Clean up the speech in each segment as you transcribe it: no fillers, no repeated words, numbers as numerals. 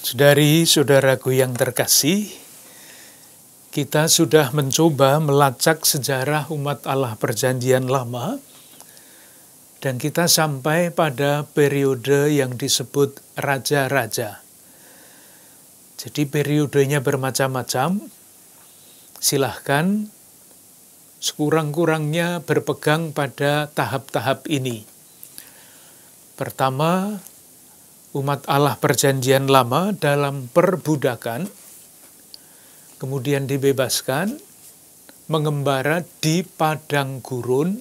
Saudari-saudaraku yang terkasih, kita sudah mencoba melacak sejarah umat Allah Perjanjian Lama, dan kita sampai pada periode yang disebut raja-raja. Jadi periodenya bermacam-macam, silahkan sekurang-kurangnya berpegang pada tahap-tahap ini. Pertama, umat Allah Perjanjian Lama dalam perbudakan, kemudian dibebaskan, mengembara di padang gurun.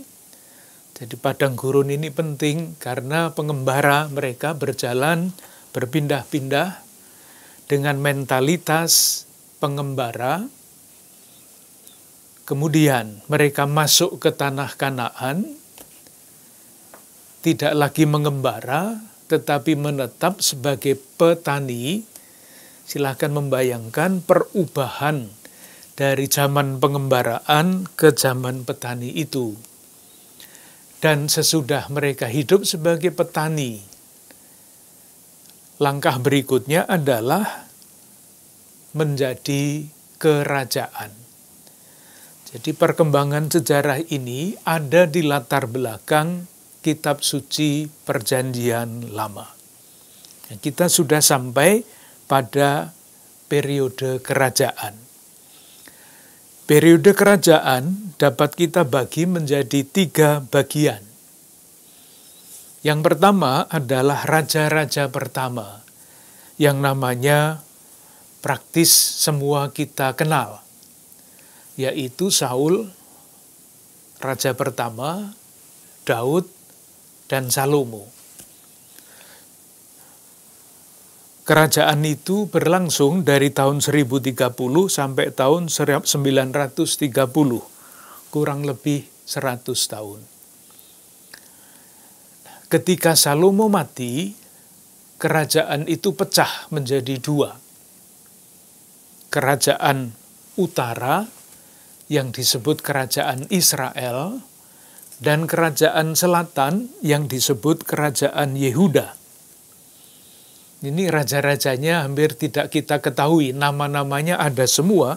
Jadi padang gurun ini penting karena pengembara mereka berjalan berpindah-pindah dengan mentalitas pengembara. Kemudian mereka masuk ke tanah Kanaan, tidak lagi mengembara, tetapi menetap sebagai petani. Silahkan membayangkan perubahan dari zaman pengembaraan ke zaman petani itu. Dan sesudah mereka hidup sebagai petani, langkah berikutnya adalah menjadi kerajaan. Jadi perkembangan sejarah ini ada di latar belakang Kitab Suci Perjanjian Lama. Kita sudah sampai pada periode kerajaan. Periode kerajaan dapat kita bagi menjadi 3 bagian. Yang pertama adalah raja-raja pertama, yang namanya praktis semua kita kenal, yaitu Saul, raja pertama, Daud, dan Salomo. Kerajaan itu berlangsung dari tahun 1030 sampai tahun 930, kurang lebih 100 tahun. Ketika Salomo mati, kerajaan itu pecah menjadi 2. Kerajaan utara yang disebut kerajaan Israel, dan kerajaan selatan yang disebut kerajaan Yehuda. Ini raja-rajanya hampir tidak kita ketahui, nama-namanya ada semua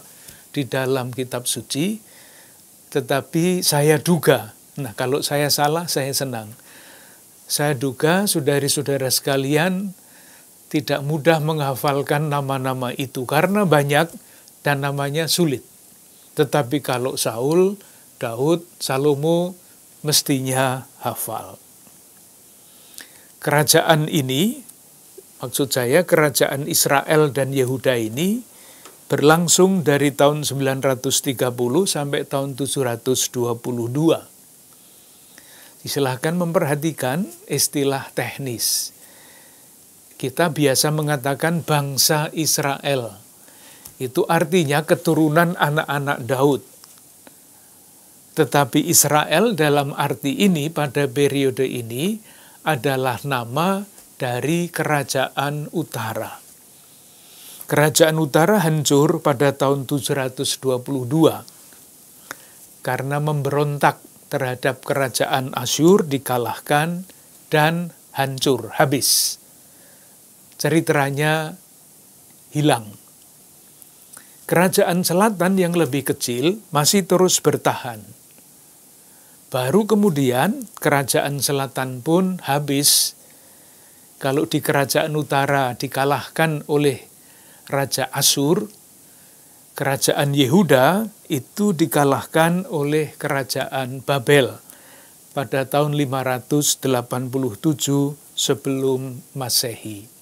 di dalam kitab suci, tetapi saya duga, nah kalau saya salah saya senang. Saya duga saudari-saudara sekalian tidak mudah menghafalkan nama-nama itu karena banyak dan namanya sulit. Tetapi kalau Saul, Daud, Salomo, mestinya hafal. Kerajaan ini, maksud saya kerajaan Israel dan Yehuda ini, berlangsung dari tahun 930 sampai tahun 722. Silahkan memperhatikan istilah teknis. Kita biasa mengatakan bangsa Israel. Itu artinya keturunan anak-anak Daud. Tetapi Israel dalam arti ini pada periode ini adalah nama dari kerajaan utara. Kerajaan utara hancur pada tahun 722 karena memberontak terhadap kerajaan Asyur, dikalahkan dan hancur, habis. Ceritanya hilang. Kerajaan selatan yang lebih kecil masih terus bertahan. Baru kemudian kerajaan selatan pun habis. Kalau di kerajaan utara dikalahkan oleh Raja Asyur, kerajaan Yehuda itu dikalahkan oleh kerajaan Babel pada tahun 587 sebelum Masehi.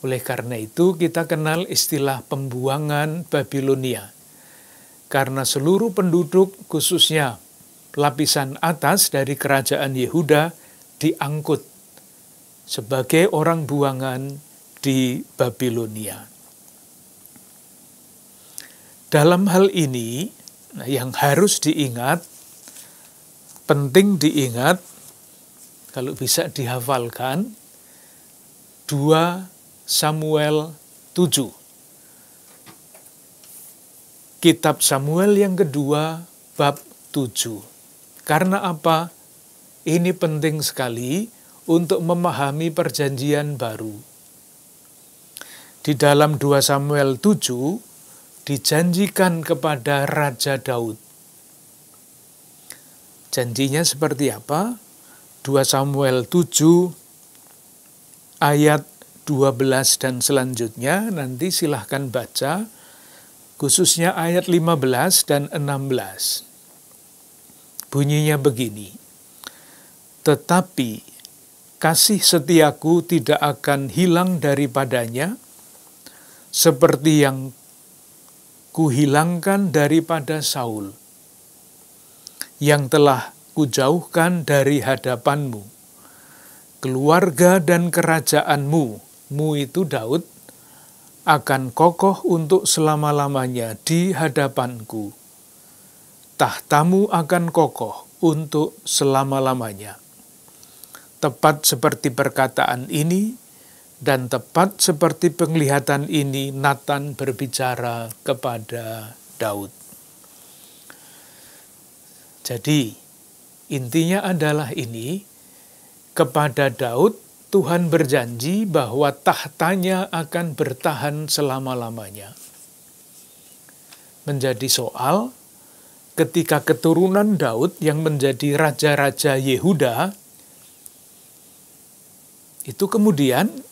Oleh karena itu kita kenal istilah pembuangan Babilonia. Karena seluruh penduduk khususnya lapisan atas dari kerajaan Yehuda diangkut sebagai orang buangan di Babilonia. Dalam hal ini, yang harus diingat, penting diingat, kalau bisa dihafalkan, 2 Samuel 7. Kitab Samuel yang kedua, bab 7. Karena apa? Ini penting sekali untuk memahami perjanjian baru. Di dalam 2 Samuel 7 dijanjikan kepada Raja Daud. Janjinya seperti apa? 2 Samuel 7 ayat 12 dan selanjutnya, nanti silahkan baca, khususnya ayat 15 dan 16. Bunyinya begini, "Tetapi kasih setiaku tidak akan hilang daripadanya, seperti yang kuhilangkan daripada Saul, yang telah kujauhkan dari hadapanmu. Keluarga dan kerajaanmu," mu itu Daud, "akan kokoh untuk selama-lamanya di hadapanku. Tahtamu akan kokoh untuk selama-lamanya." Tepat seperti perkataan ini, dan tepat seperti penglihatan ini, Natan berbicara kepada Daud. Jadi, intinya adalah ini, kepada Daud, Tuhan berjanji bahwa tahtanya akan bertahan selama-lamanya. Menjadi soal, ketika keturunan Daud yang menjadi raja-raja Yehuda, itu kemudian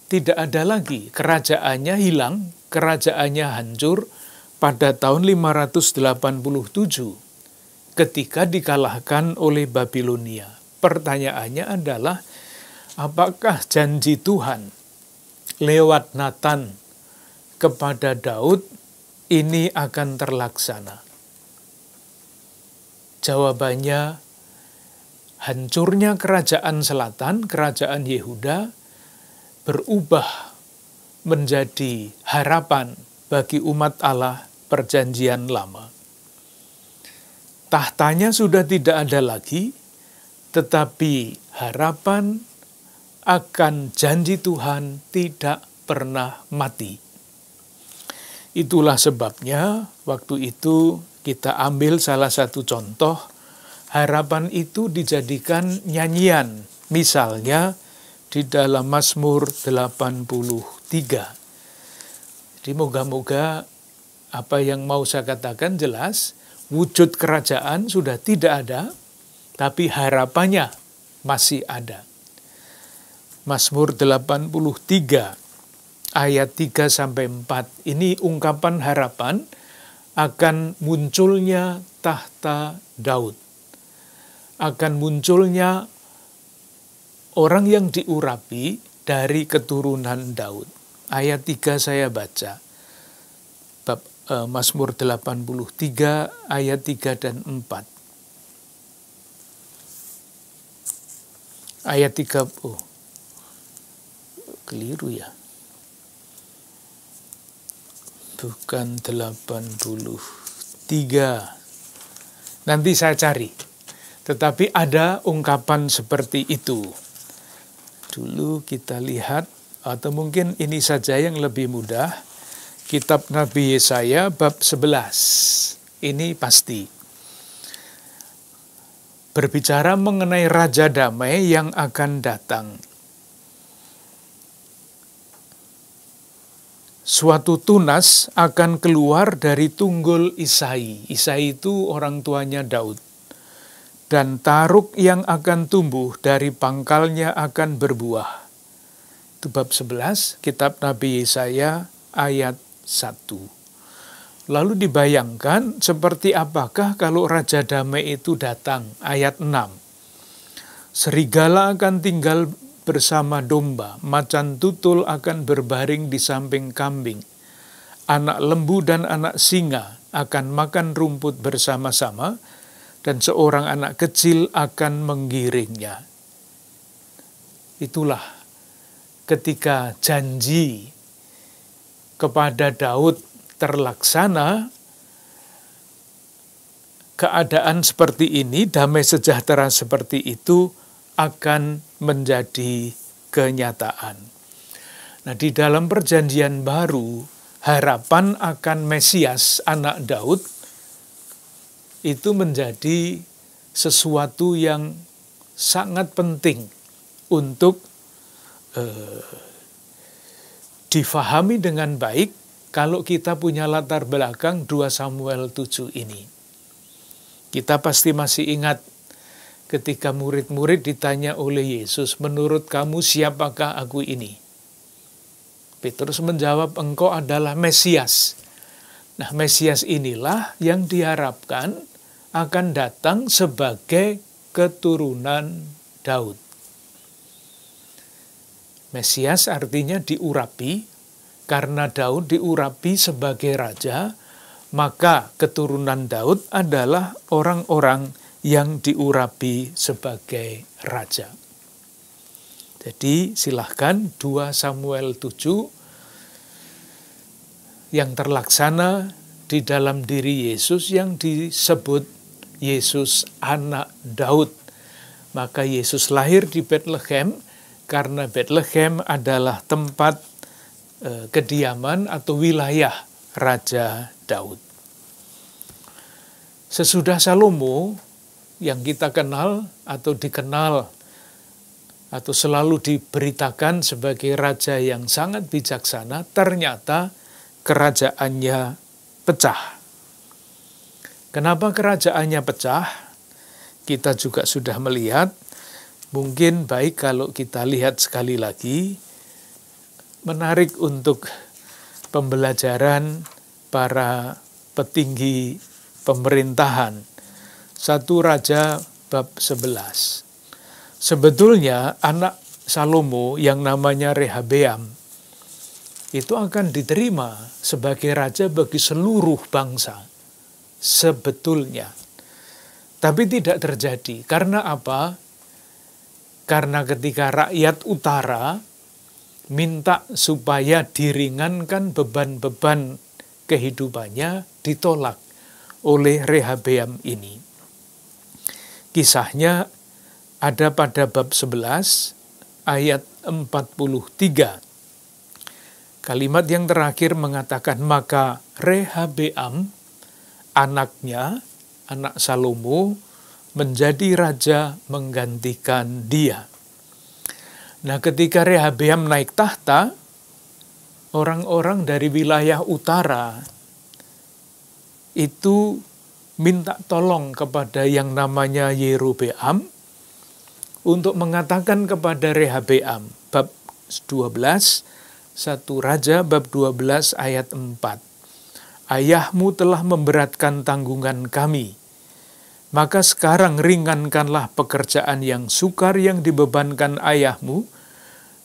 tidak ada lagi, kerajaannya hilang, kerajaannya hancur pada tahun 587 ketika dikalahkan oleh Babilonia. Pertanyaannya adalah, apakah janji Tuhan lewat Natan kepada Daud ini akan terlaksana? Jawabannya, hancurnya kerajaan selatan, kerajaan Yehuda, berubah menjadi harapan bagi umat Allah perjanjian lama. Tahtanya sudah tidak ada lagi, tetapi harapan akan janji Tuhan tidak pernah mati. Itulah sebabnya waktu itu kita ambil salah satu contoh, harapan itu dijadikan nyanyian, misalnya di dalam Mazmur 83. Jadi moga-moga apa yang mau saya katakan jelas, wujud kerajaan sudah tidak ada, tapi harapannya masih ada. Mazmur 83 ayat 3-4, ini ungkapan harapan akan munculnya tahta Daud. Akan munculnya orang yang diurapi dari keturunan Daud. Ayat 3 saya baca. Mazmur 83 ayat 3 dan 4. Ayat 3, keliru ya. Bukan 83. Nanti saya cari. Tetapi ada ungkapan seperti itu. Dulu kita lihat, atau mungkin ini saja yang lebih mudah, Kitab Nabi Yesaya bab 11. Ini pasti. Berbicara mengenai Raja Damai yang akan datang. Suatu tunas akan keluar dari tunggul Isai. Isai itu orang tuanya Daud. Dan taruk yang akan tumbuh dari pangkalnya akan berbuah. Itu bab 11, Kitab Nabi Yesaya ayat 1. Lalu dibayangkan seperti apakah kalau Raja Damai itu datang, ayat 6. Serigala akan tinggal bersama domba, macan tutul akan berbaring di samping kambing. Anak lembu dan anak singa akan makan rumput bersama-sama, dan seorang anak kecil akan menggiringnya. Itulah ketika janji kepada Daud terlaksana, keadaan seperti ini, damai sejahtera seperti itu akan menjadi kenyataan. Nah, di dalam perjanjian baru, harapan akan Mesias, anak Daud, itu menjadi sesuatu yang sangat penting untuk difahami dengan baik kalau kita punya latar belakang 2 Samuel 7 ini. Kita pasti masih ingat ketika murid-murid ditanya oleh Yesus, menurut kamu siapakah aku ini? Petrus menjawab, engkau adalah Mesias. Nah, Mesias inilah yang diharapkan akan datang sebagai keturunan Daud. Mesias artinya diurapi, karena Daud diurapi sebagai raja, maka keturunan Daud adalah orang-orang yang diurapi sebagai raja. Jadi silahkan 2 Samuel 7 yang terlaksana di dalam diri Yesus yang disebut Yesus anak Daud. Maka Yesus lahir di Bethlehem karena Bethlehem adalah tempat kediaman atau wilayah Raja Daud. Sesudah Salomo yang kita kenal atau dikenal atau selalu diberitakan sebagai raja yang sangat bijaksana, ternyata kerajaannya pecah. Kenapa kerajaannya pecah? Kita juga sudah melihat, mungkin baik kalau kita lihat sekali lagi, menarik untuk pembelajaran para petinggi pemerintahan. 1 Raja bab 11. Sebetulnya anak Salomo yang namanya Rehabeam itu akan diterima sebagai raja bagi seluruh bangsa. Sebetulnya. Tapi tidak terjadi. Karena apa? Karena ketika rakyat utara minta supaya diringankan beban-beban kehidupannya, ditolak oleh Rehabeam ini. Kisahnya ada pada bab 11 ayat 43. Kalimat yang terakhir mengatakan, maka Rehabeam, anaknya, anak Salomo, menjadi raja menggantikan dia. Nah, ketika Rehabeam naik tahta, orang-orang dari wilayah utara itu minta tolong kepada yang namanya Yerobeam untuk mengatakan kepada Rehabeam, bab 12, 1 Raja bab 12 ayat 4. Ayahmu telah memberatkan tanggungan kami, maka sekarang ringankanlah pekerjaan yang sukar yang dibebankan ayahmu,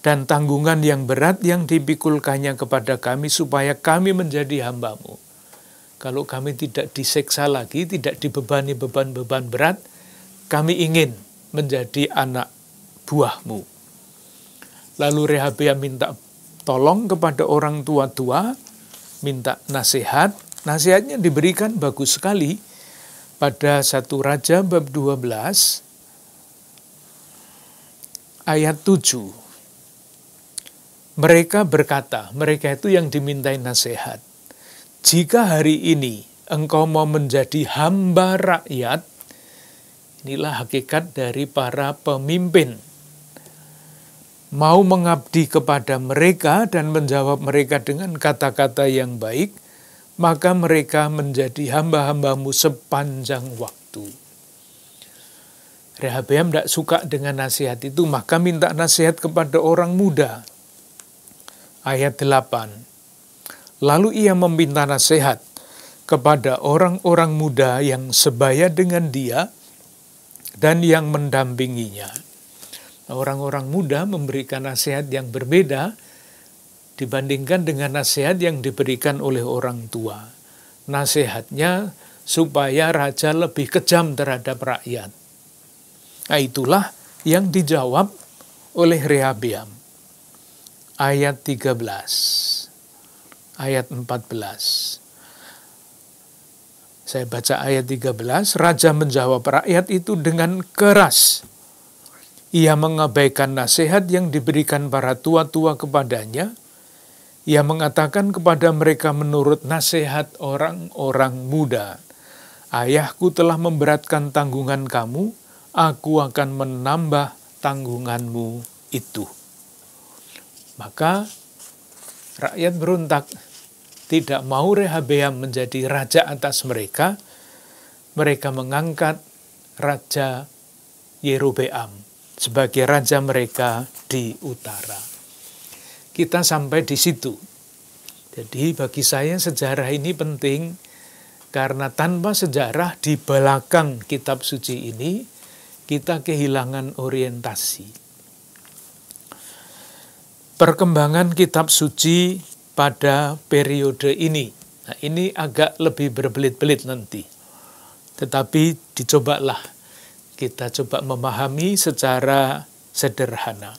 dan tanggungan yang berat yang dipikulkannya kepada kami, supaya kami menjadi hambamu. Kalau kami tidak diseksa lagi, tidak dibebani beban-beban berat, kami ingin menjadi anak buahmu. Lalu Rehabeam minta tolong kepada orang tua-tua, minta nasihat. Nasihatnya diberikan bagus sekali pada 1 Raja bab 12 ayat 7. Mereka berkata, mereka itu yang dimintai nasihat, jika hari ini engkau mau menjadi hamba rakyat, inilah hakikat dari para pemimpin, mau mengabdi kepada mereka dan menjawab mereka dengan kata-kata yang baik, maka mereka menjadi hamba-hambamu sepanjang waktu. Rehabeam tidak suka dengan nasihat itu, maka minta nasihat kepada orang muda. Ayat 8. Lalu ia meminta nasihat kepada orang-orang muda yang sebaya dengan dia dan yang mendampinginya. Orang-orang muda memberikan nasihat yang berbeda dibandingkan dengan nasihat yang diberikan oleh orang tua. Nasihatnya supaya raja lebih kejam terhadap rakyat. Nah, itulah yang dijawab oleh Rehabeam. Ayat 13. Ayat 14. Saya baca ayat 13. Raja menjawab rakyat itu dengan keras. Ia mengabaikan nasihat yang diberikan para tua-tua kepadanya. Ia mengatakan kepada mereka menurut nasihat orang-orang muda, ayahku telah memberatkan tanggungan kamu, aku akan menambah tanggunganmu itu. Maka Rakyat berontak, tidak mau Rehabeam menjadi raja atas mereka. Mereka mengangkat Raja Yerobeam sebagai raja mereka di utara. Kita sampai di situ. Jadi bagi saya sejarah ini penting, karena tanpa sejarah di belakang kitab suci ini, kita kehilangan orientasi. Perkembangan kitab suci pada periode ini. Nah, ini agak lebih berbelit-belit nanti. Tetapi dicobalah kita coba memahami secara sederhana.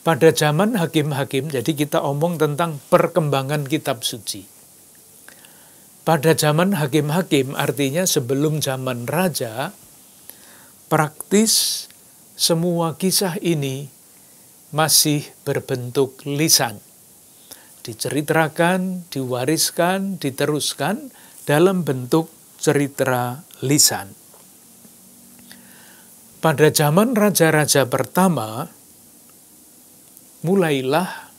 Pada zaman hakim-hakim, jadi kita omong tentang perkembangan kitab suci. Pada zaman hakim-hakim, artinya sebelum zaman raja, praktis semua kisah ini masih berbentuk lisan. Diceritakan, diwariskan, diteruskan dalam bentuk cerita lisan. Pada zaman raja-raja pertama, mulailah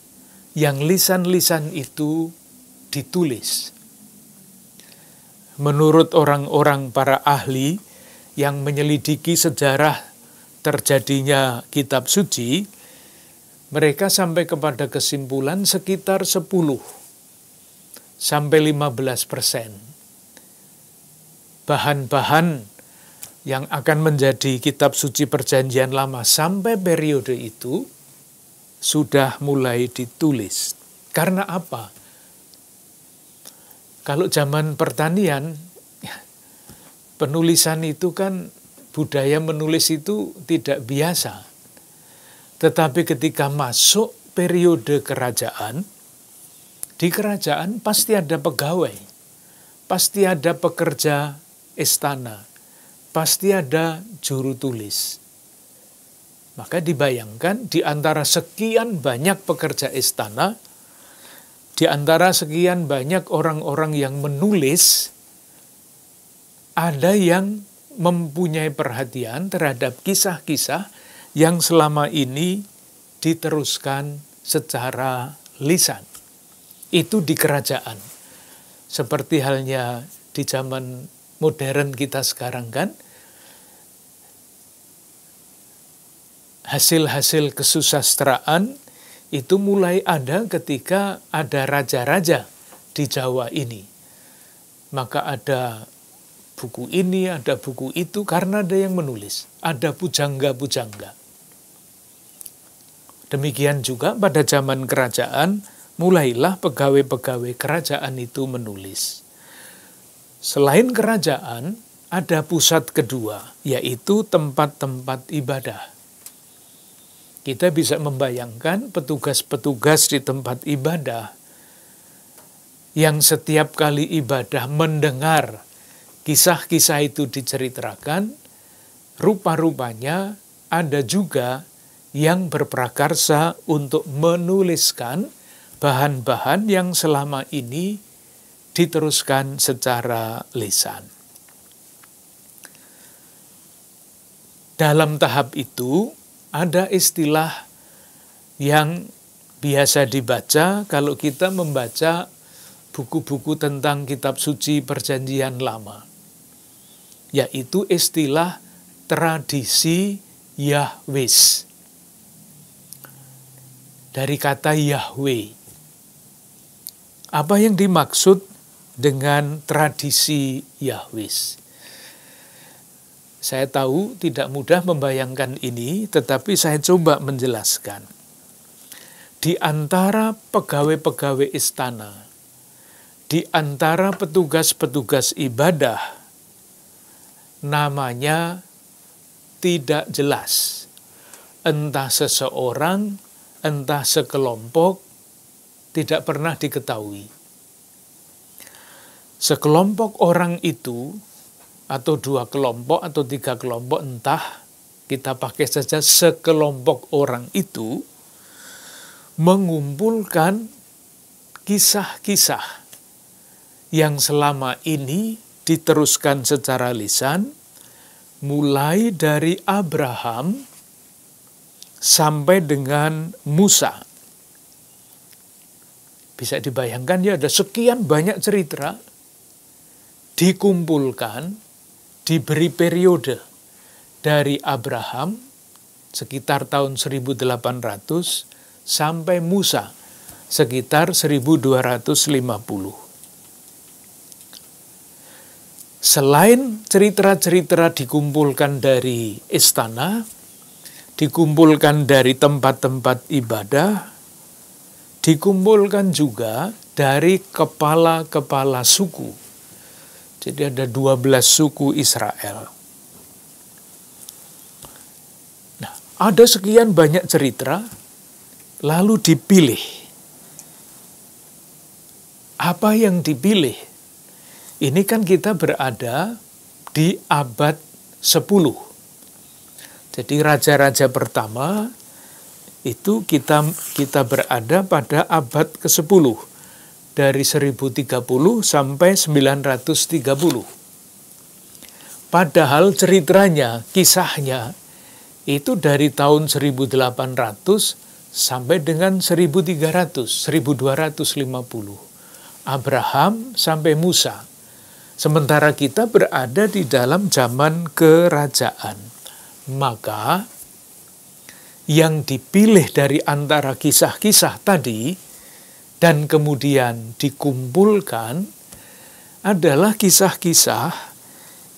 yang lisan-lisan itu ditulis. Menurut orang-orang para ahli yang menyelidiki sejarah terjadinya kitab suci, mereka sampai kepada kesimpulan sekitar 10 sampai 15% bahan-bahan yang akan menjadi kitab suci perjanjian lama sampai periode itu sudah mulai ditulis. Karena apa? Kalau zaman pertanian, penulisan itu kan, budaya menulis itu tidak biasa. Tetapi ketika masuk periode kerajaan, di kerajaan pasti ada pegawai, pasti ada pekerja istana, pasti ada juru tulis. Maka dibayangkan di antara sekian banyak pekerja istana, di antara sekian banyak orang-orang yang menulis, ada yang mempunyai perhatian terhadap kisah-kisah yang selama ini diteruskan secara lisan. Itu di kerajaan. Seperti halnya di zaman modern kita sekarang kan, hasil-hasil kesusastraan itu mulai ada ketika ada raja-raja di Jawa ini. Maka ada buku ini, ada buku itu, karena ada yang menulis. Ada pujangga-pujangga. Demikian juga pada zaman kerajaan, mulailah pegawai-pegawai kerajaan itu menulis. Selain kerajaan, ada pusat kedua, yaitu tempat-tempat ibadah. Kita bisa membayangkan petugas-petugas di tempat ibadah yang setiap kali ibadah mendengar kisah-kisah itu diceritakan, rupa-rupanya ada juga yang berprakarsa untuk menuliskan bahan-bahan yang selama ini diteruskan secara lisan. Dalam tahap itu, ada istilah yang biasa dibaca kalau kita membaca buku-buku tentang kitab suci perjanjian lama, yaitu istilah tradisi Yahwis. Dari kata Yahweh. Apa yang dimaksud dengan tradisi Yahwis? Saya tahu tidak mudah membayangkan ini, tetapi saya coba menjelaskan. Di antara pegawai-pegawai istana, di antara petugas-petugas ibadah, namanya tidak jelas. Entah seseorang, entah sekelompok, tidak pernah diketahui. Sekelompok orang itu, atau 2 kelompok atau 3 kelompok, entah, kita pakai saja sekelompok orang itu, mengumpulkan kisah-kisah yang selama ini diteruskan secara lisan, mulai dari Abraham sampai dengan Musa. Bisa dibayangkan ya, ada sekian banyak cerita dikumpulkan, diberi periode dari Abraham sekitar tahun 1800 sampai Musa sekitar 1250. Selain cerita-cerita dikumpulkan dari istana, dikumpulkan dari tempat-tempat ibadah, dikumpulkan juga dari kepala-kepala suku. Jadi ada 12 suku Israel. Nah, ada sekian banyak cerita, lalu dipilih. Apa yang dipilih? Ini kan kita berada di abad 10. Jadi raja-raja pertama itu kita berada pada abad ke-10. Dari 1030 sampai 930. Padahal ceritanya, kisahnya, itu dari tahun 1800 sampai dengan 1300, 1250. Abraham sampai Musa. Sementara kita berada di dalam zaman kerajaan. Maka yang dipilih dari antara kisah-kisah tadi dan kemudian dikumpulkan adalah kisah-kisah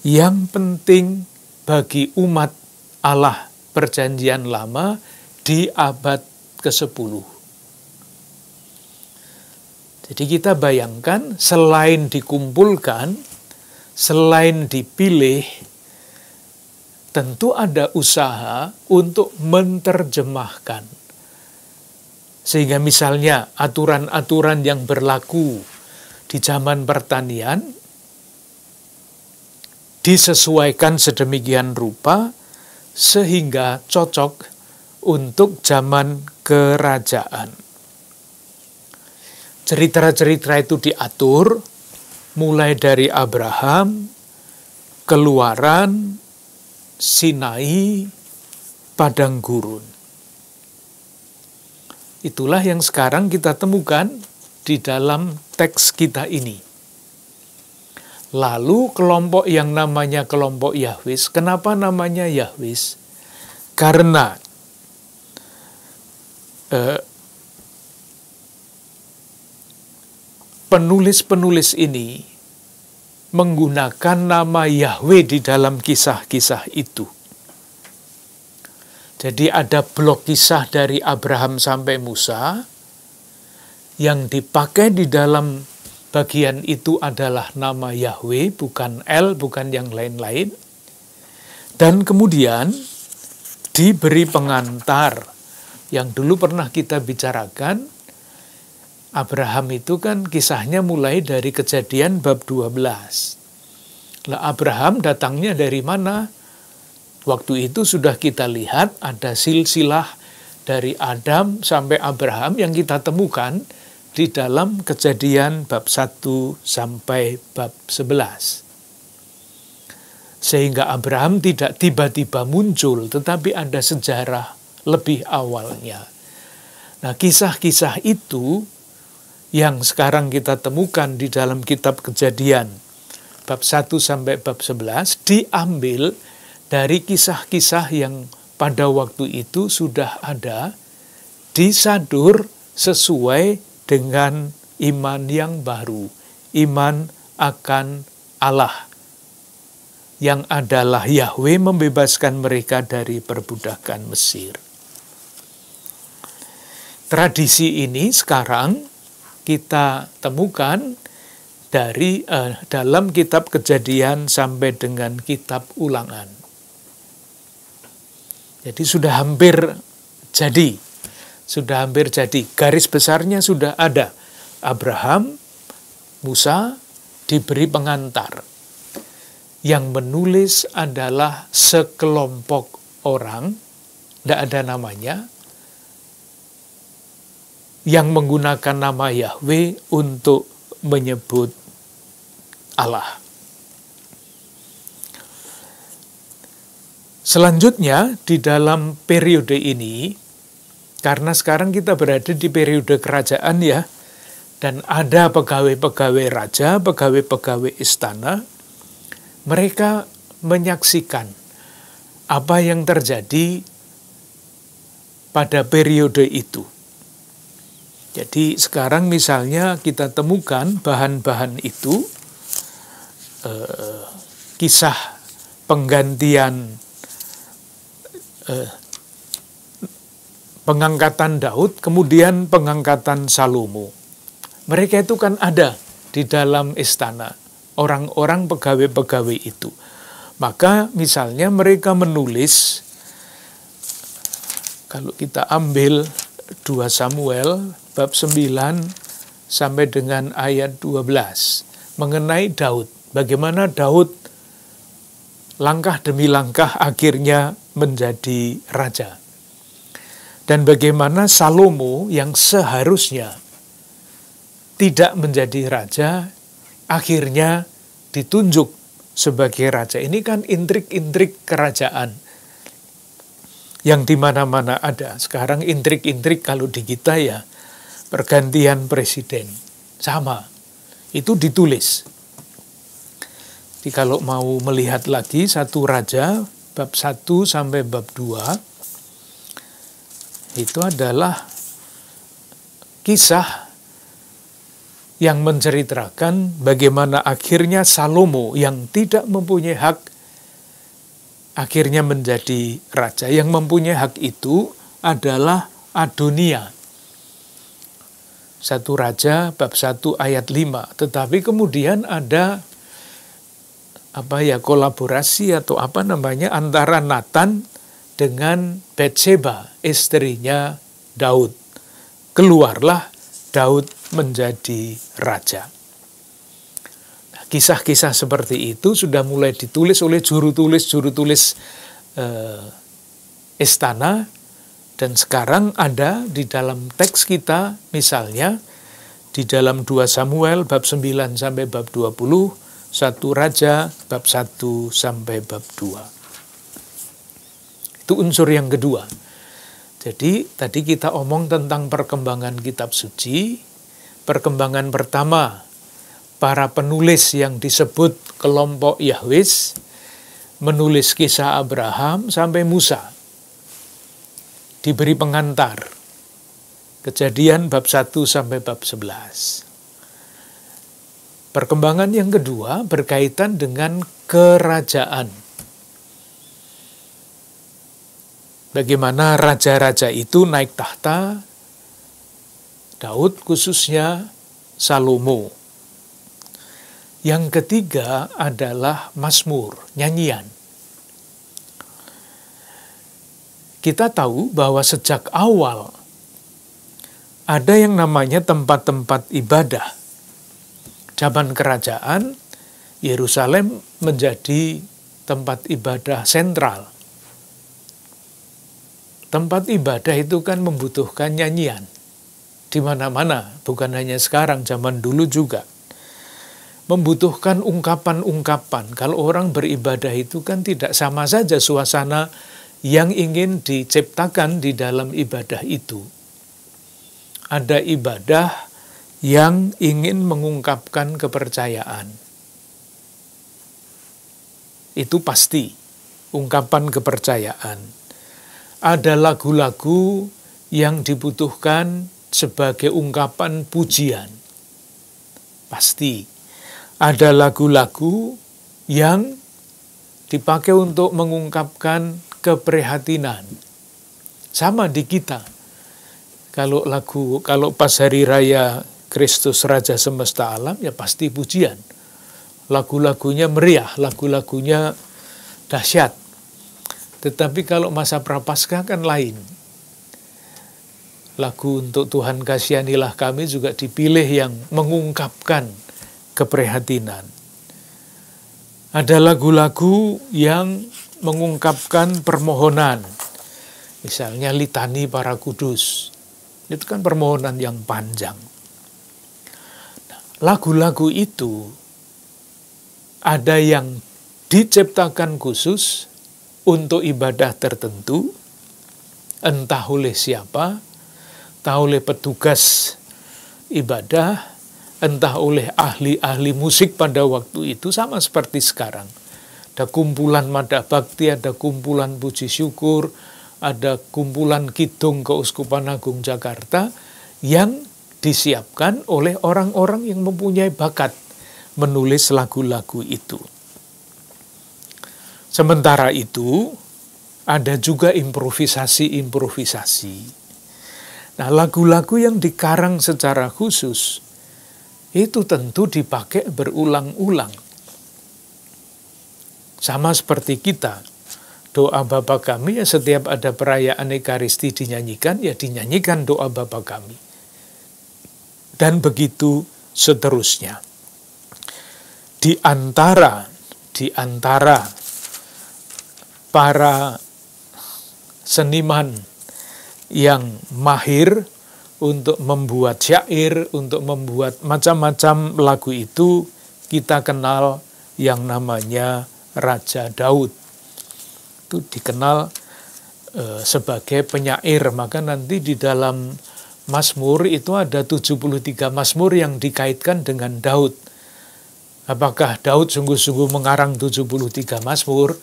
yang penting bagi umat Allah Perjanjian Lama di abad ke-10. Jadi kita bayangkan, selain dikumpulkan, selain dipilih, tentu ada usaha untuk menerjemahkan. Sehingga misalnya aturan-aturan yang berlaku di zaman pertanian disesuaikan sedemikian rupa sehingga cocok untuk zaman kerajaan. Cerita-cerita itu diatur mulai dari Abraham, Keluaran, Sinai, Padang Gurun. Itulah yang sekarang kita temukan di dalam teks kita ini. Lalu kelompok yang namanya kelompok Yahwis, kenapa namanya Yahwis? Karena penulis-penulis ini menggunakan nama Yahweh di dalam kisah-kisah itu. Jadi ada blok kisah dari Abraham sampai Musa, yang dipakai di dalam bagian itu adalah nama Yahweh, bukan El, bukan yang lain-lain. Dan kemudian diberi pengantar, yang dulu pernah kita bicarakan. Abraham itu kan kisahnya mulai dari Kejadian bab 12. Lah Abraham datangnya dari mana? Waktu itu sudah kita lihat ada silsilah dari Adam sampai Abraham yang kita temukan di dalam Kejadian bab 1 sampai bab 11. Sehingga Abraham tidak tiba-tiba muncul, tetapi ada sejarah lebih awalnya. Nah, kisah-kisah itu yang sekarang kita temukan di dalam kitab Kejadian bab 1 sampai bab 11 diambil dari kisah-kisah yang pada waktu itu sudah ada, disadur sesuai dengan iman yang baru, iman akan Allah, yang adalah Yahweh membebaskan mereka dari perbudakan Mesir. Tradisi ini sekarang kita temukan dari dalam kitab Kejadian sampai dengan kitab Ulangan. Jadi sudah hampir jadi. Garis besarnya sudah ada. Abraham, Musa diberi pengantar. Yang menulis adalah sekelompok orang, tidak ada namanya, yang menggunakan nama Yahweh untuk menyebut Allah. Selanjutnya, di dalam periode ini, karena sekarang kita berada di periode kerajaan ya, dan ada pegawai-pegawai raja, pegawai-pegawai istana, mereka menyaksikan apa yang terjadi pada periode itu. Jadi sekarang misalnya kita temukan bahan-bahan itu, kisah penggantian pengangkatan Daud, kemudian pengangkatan Salomo. Mereka itu kan ada di dalam istana, orang-orang pegawai-pegawai itu. Maka misalnya mereka menulis, kalau kita ambil 2 Samuel bab 9 sampai dengan ayat 12 mengenai Daud. Bagaimana Daud langkah demi langkah akhirnya menjadi raja. Dan bagaimana Salomo yang seharusnya tidak menjadi raja akhirnya ditunjuk sebagai raja. Ini kan intrik-intrik kerajaan yang di mana-mana ada. Sekarang intrik-intrik kalau di kita ya pergantian presiden. Sama. Itu ditulis. Jadi kalau mau melihat lagi 1 Raja bab 1 sampai bab 2 itu adalah kisah yang menceritakan bagaimana akhirnya Salomo yang tidak mempunyai hak akhirnya menjadi raja. Yang mempunyai hak itu adalah Adonia. 1 Raja bab 1 ayat 5. Tetapi kemudian ada kolaborasi atau antara Nathan dengan Batseba, istrinya Daud. Keluarlah Daud menjadi raja. Nah, kisah-kisah seperti itu sudah mulai ditulis oleh juru tulis istana, dan sekarang ada di dalam teks kita, misalnya di dalam 2 Samuel bab 9 sampai bab 20, 1 Raja bab 1 sampai bab 2. Itu unsur yang kedua. Jadi tadi kita omong tentang perkembangan kitab suci. Perkembangan pertama, para penulis yang disebut kelompok Yahwis menulis kisah Abraham sampai Musa. Diberi pengantar. Kejadian bab 1 sampai bab 11. Perkembangan yang kedua berkaitan dengan kerajaan. Bagaimana raja-raja itu naik tahta, Daud khususnya, Salomo. Yang ketiga adalah Mazmur, nyanyian. Kita tahu bahwa sejak awal ada yang namanya tempat-tempat ibadah. Zaman kerajaan, Yerusalem menjadi tempat ibadah sentral. Tempat ibadah itu kan membutuhkan nyanyian. Di mana-mana, bukan hanya sekarang, zaman dulu juga. Membutuhkan ungkapan-ungkapan. Kalau orang beribadah itu kan tidak sama saja suasana yang ingin diciptakan di dalam ibadah itu. Ada ibadah yang ingin mengungkapkan kepercayaan. Itu pasti, ungkapan kepercayaan. Ada lagu-lagu yang dibutuhkan sebagai ungkapan pujian. Pasti. Ada lagu-lagu yang dipakai untuk mengungkapkan keprihatinan. Sama di kita. Kalau pas hari raya Kristus Raja Semesta Alam, ya pasti pujian. Lagu-lagunya meriah, lagu-lagunya dahsyat. Tetapi kalau masa Prapaskah kan lain. Lagu untuk Tuhan kasihanilah kami juga dipilih yang mengungkapkan keprihatinan. Ada lagu-lagu yang mengungkapkan permohonan. Misalnya litani para kudus. Itu kan permohonan yang panjang. Lagu-lagu itu ada yang diciptakan khusus untuk ibadah tertentu, entah oleh siapa, entah oleh petugas ibadah, entah oleh ahli-ahli musik pada waktu itu, sama seperti sekarang. Ada kumpulan Madha Bakti, ada kumpulan Puji Syukur, ada kumpulan Kidung Keuskupan Agung Jakarta yang disiapkan oleh orang-orang yang mempunyai bakat menulis lagu-lagu itu. Sementara itu, ada juga improvisasi-improvisasi. Nah, lagu-lagu yang dikarang secara khusus, itu tentu dipakai berulang-ulang. Sama seperti kita, doa Bapa Kami, ya setiap ada perayaan Ekaristi dinyanyikan, ya dinyanyikan doa Bapa Kami. Dan begitu seterusnya. Di antara para seniman yang mahir untuk membuat syair, untuk membuat macam-macam lagu itu, kita kenal yang namanya Raja Daud. Itu dikenal sebagai penyair. Maka nanti di dalam Mazmur itu ada 73 Mazmur yang dikaitkan dengan Daud. Apakah Daud sungguh-sungguh mengarang 73 Mazmur?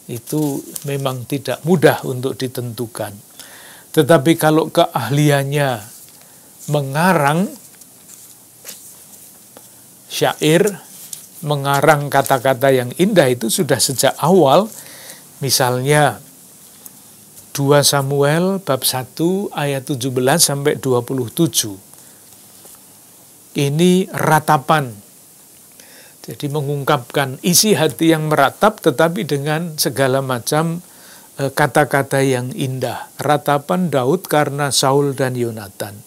Itu memang tidak mudah untuk ditentukan. Tetapi kalau keahliannya mengarang syair, mengarang kata-kata yang indah, itu sudah sejak awal. Misalnya 2 Samuel bab 1 ayat 17 sampai 27. Ini ratapan. Jadi mengungkapkan isi hati yang meratap tetapi dengan segala macam kata-kata yang indah. Ratapan Daud karena Saul dan Yonatan.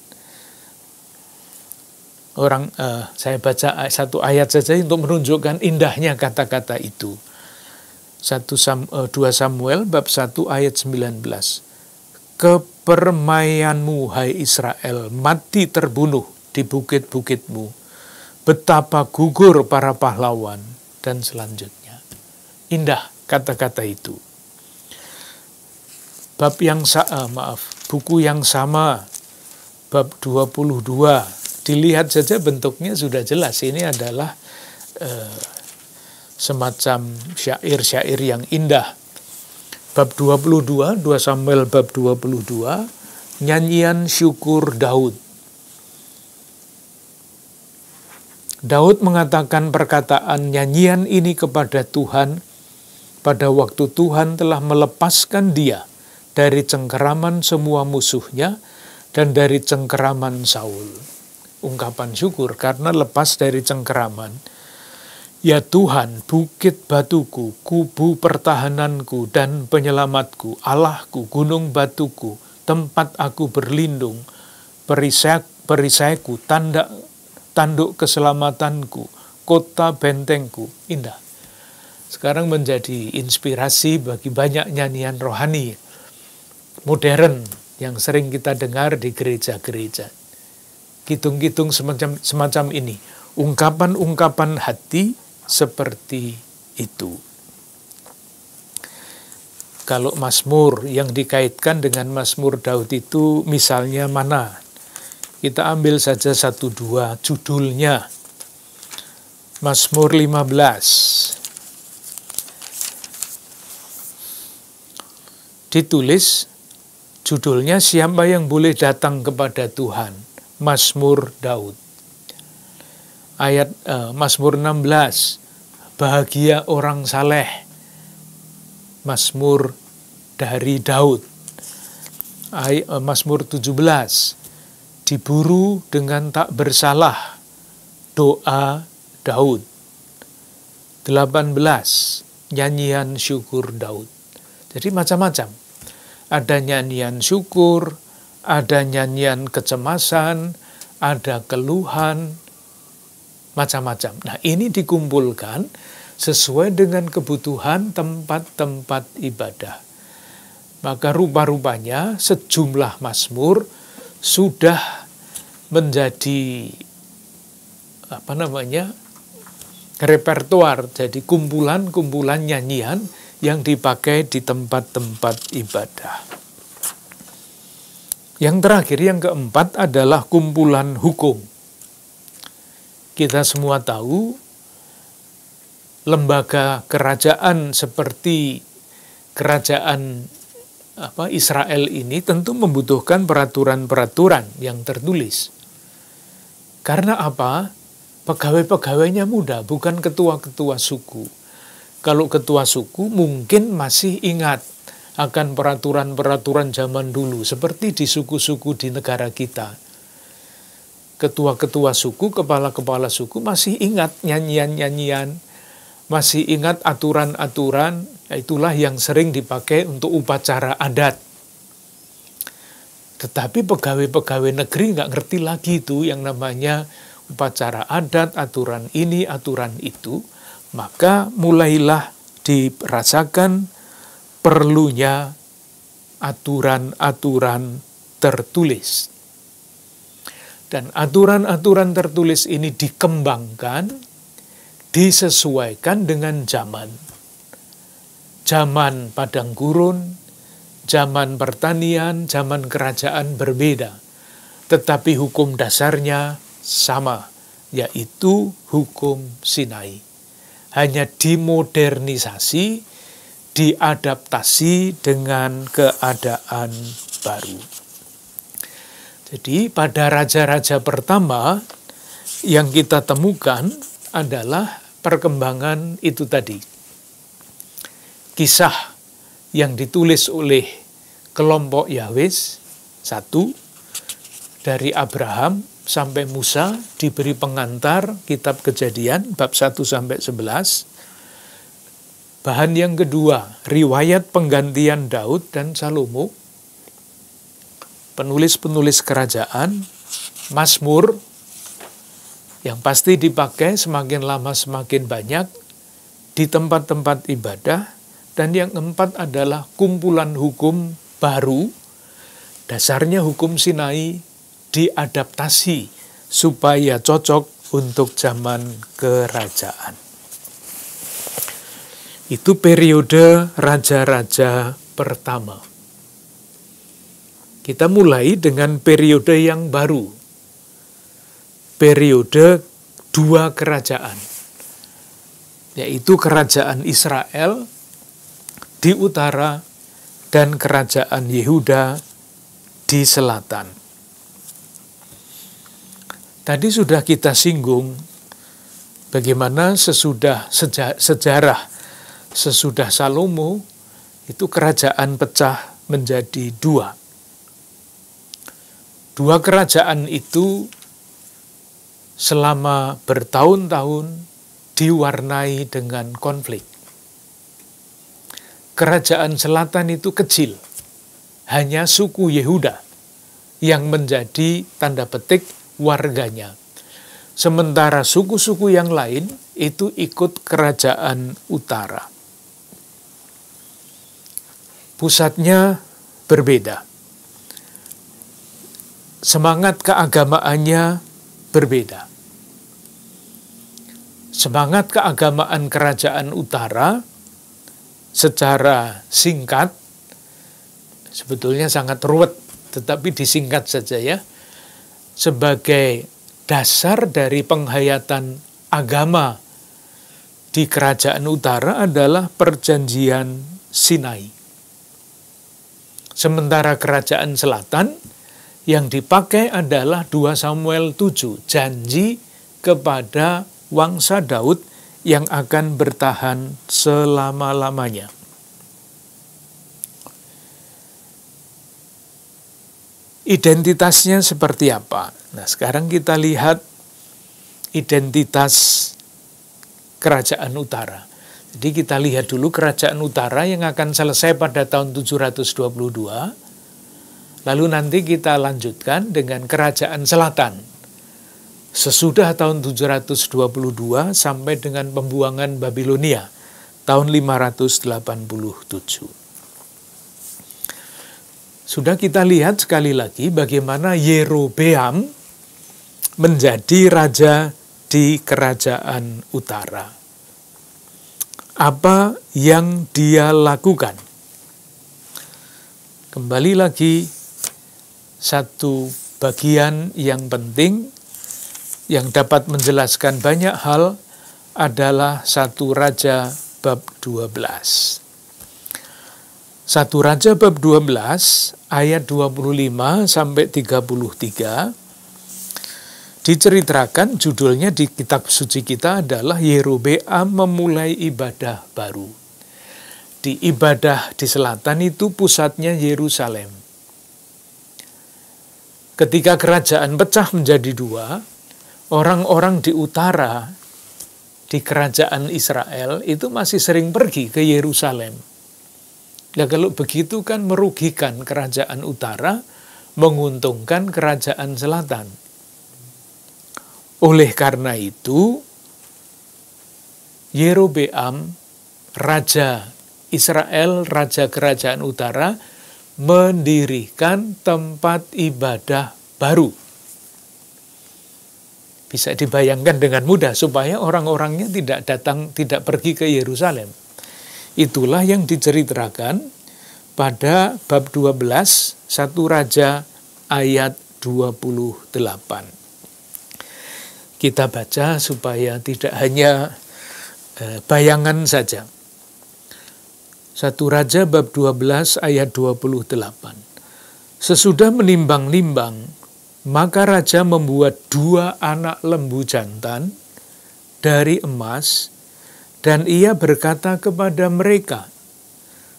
Saya baca satu ayat saja untuk menunjukkan indahnya kata-kata itu. 2 Samuel bab 1 ayat 19. Kepermayanmu, hai Israel, mati terbunuh di bukit-bukitmu. Betapa gugur para pahlawan, dan selanjutnya. Indah kata-kata itu. Buku yang sama, bab 22. Dilihat saja bentuknya sudah jelas. Ini adalah semacam syair-syair yang indah. Bab 22, 2 Samuel bab 22, nyanyian syukur Daud. Daud mengatakan perkataan nyanyian ini kepada Tuhan pada waktu Tuhan telah melepaskan dia dari cengkeraman semua musuhnya dan dari cengkeraman Saul. Ungkapan syukur karena lepas dari cengkeraman. Ya Tuhan, bukit batuku, kubu pertahananku dan penyelamatku, Allahku, gunung batuku, tempat aku berlindung, perisaiku, tanduk keselamatanku, kota bentengku. Indah. Sekarang menjadi inspirasi bagi banyak nyanyian rohani modern yang sering kita dengar di gereja-gereja. Kidung-kidung semacam ini, ungkapan-ungkapan hati seperti itu. Kalau Mazmur yang dikaitkan dengan Mazmur Daud itu misalnya mana? Kita ambil saja 1-2 judulnya. Mazmur 15. Ditulis judulnya siapa yang boleh datang kepada Tuhan? Mazmur Daud. Ayat Mazmur 16, bahagia orang saleh. Mazmur dari Daud. Mazmur 17, diburu dengan tak bersalah. Doa Daud. 18, nyanyian syukur Daud. Jadi macam-macam. Ada nyanyian syukur, ada nyanyian kecemasan, ada keluhan, macam-macam. Nah, ini dikumpulkan sesuai dengan kebutuhan tempat-tempat ibadah. Maka rupa-rupanya sejumlah mazmur sudah menjadi repertoar, jadi kumpulan-kumpulan nyanyian yang dipakai di tempat-tempat ibadah. Yang terakhir, yang keempat adalah kumpulan hukum. Kita semua tahu lembaga kerajaan seperti kerajaan Israel ini tentu membutuhkan peraturan-peraturan yang tertulis. Karena apa? Pegawai-pegawainya muda, bukan ketua-ketua suku. Kalau ketua suku mungkin masih ingat akan peraturan-peraturan zaman dulu, seperti di suku-suku di negara kita. Ketua-ketua suku, kepala-kepala suku masih ingat nyanyian-nyanyian, masih ingat aturan-aturan, itulah yang sering dipakai untuk upacara adat. Tetapi pegawai-pegawai negeri nggak ngerti lagi itu yang namanya upacara adat, aturan ini, aturan itu. Maka mulailah dirasakan perlunya aturan-aturan tertulis. Dan aturan-aturan tertulis ini dikembangkan, disesuaikan dengan zaman. Zaman padang gurun, zaman pertanian, zaman kerajaan berbeda. Tetapi hukum dasarnya sama, yaitu hukum Sinai. Hanya dimodernisasi, diadaptasi dengan keadaan baru. Jadi pada raja-raja pertama yang kita temukan adalah perkembangan itu tadi. Kisah yang ditulis oleh kelompok Yahwes, 1, dari Abraham sampai Musa, diberi pengantar kitab Kejadian, bab 1-11. Bahan yang kedua, riwayat penggantian Daud dan Salomo, penulis-penulis kerajaan, Mazmur, yang pasti dipakai semakin lama semakin banyak, di tempat-tempat ibadah, dan yang keempat adalah kumpulan hukum baru, dasarnya hukum Sinai, diadaptasi supaya cocok untuk zaman kerajaan. Itu periode raja-raja pertama. Kita mulai dengan periode yang baru. Periode dua kerajaan. Yaitu kerajaan Israel di utara dan kerajaan Yehuda di selatan. Tadi sudah kita singgung bagaimana sejarah sesudah Salomo itu kerajaan pecah menjadi dua. Dua kerajaan itu selama bertahun-tahun diwarnai dengan konflik. Kerajaan selatan itu kecil, hanya suku Yehuda yang menjadi tanda petik warganya. Sementara suku-suku yang lain itu ikut kerajaan utara. Pusatnya berbeda. Semangat keagamaannya berbeda. Semangat keagamaan kerajaan utara secara singkat, sebetulnya sangat ruwet, tetapi disingkat saja ya, sebagai dasar dari penghayatan agama di kerajaan utara adalah perjanjian Sinai. Sementara kerajaan selatan yang dipakai adalah 2 Samuel 7, janji kepada wangsa Daud yang akan bertahan selama-lamanya. Identitasnya seperti apa? Nah, sekarang kita lihat identitas kerajaan utara. Jadi kita lihat dulu kerajaan utara yang akan selesai pada tahun 722. Lalu nanti kita lanjutkan dengan kerajaan selatan. Sesudah tahun 722 sampai dengan pembuangan Babilonia tahun 587. Sudah kita lihat sekali lagi bagaimana Yerobeam menjadi raja di kerajaan utara. Apa yang dia lakukan? Kembali lagi, satu bagian yang penting yang dapat menjelaskan banyak hal adalah 1 Raja bab 12. 1 Raja bab 12 ayat 25 sampai 33 diceritakan, judulnya di kitab suci kita adalah Yerobeam memulai ibadah baru. Di ibadah di selatan itu pusatnya Yerusalem. Ketika kerajaan pecah menjadi 2, orang-orang di utara di kerajaan Israel itu masih sering pergi ke Yerusalem. Nah, kalau begitu kan merugikan kerajaan utara, menguntungkan kerajaan selatan. Oleh karena itu, Yerobeam, raja Israel, raja kerajaan utara, mendirikan tempat ibadah baru. Bisa dibayangkan dengan mudah supaya orang-orangnya tidak pergi ke Yerusalem. Itulah yang diceritakan pada bab 12, 1 Raja ayat 28. Kita baca supaya tidak hanya bayangan saja. 1 Raja bab 12 ayat 28. Sesudah menimbang-nimbang, maka raja membuat 2 anak lembu jantan dari emas, dan ia berkata kepada mereka,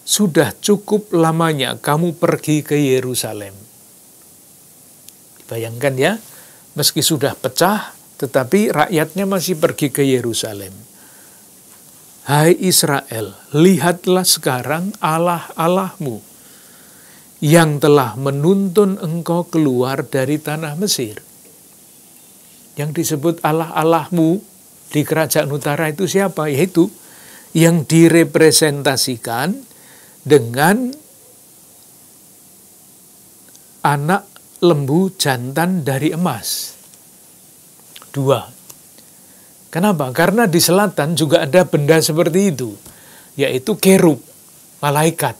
"Sudah cukup lamanya kamu pergi ke Yerusalem." Bayangkan ya, meski sudah pecah, tetapi rakyatnya masih pergi ke Yerusalem. "Hai Israel, lihatlah sekarang Allah-Allahmu, yang telah menuntun engkau keluar dari tanah Mesir." Yang disebut Allah-Allahmu di kerajaan utara itu siapa? Yaitu yang direpresentasikan dengan anak lembu jantan dari emas. 2. Kenapa? Karena di selatan juga ada benda seperti itu, yaitu kerub, malaikat,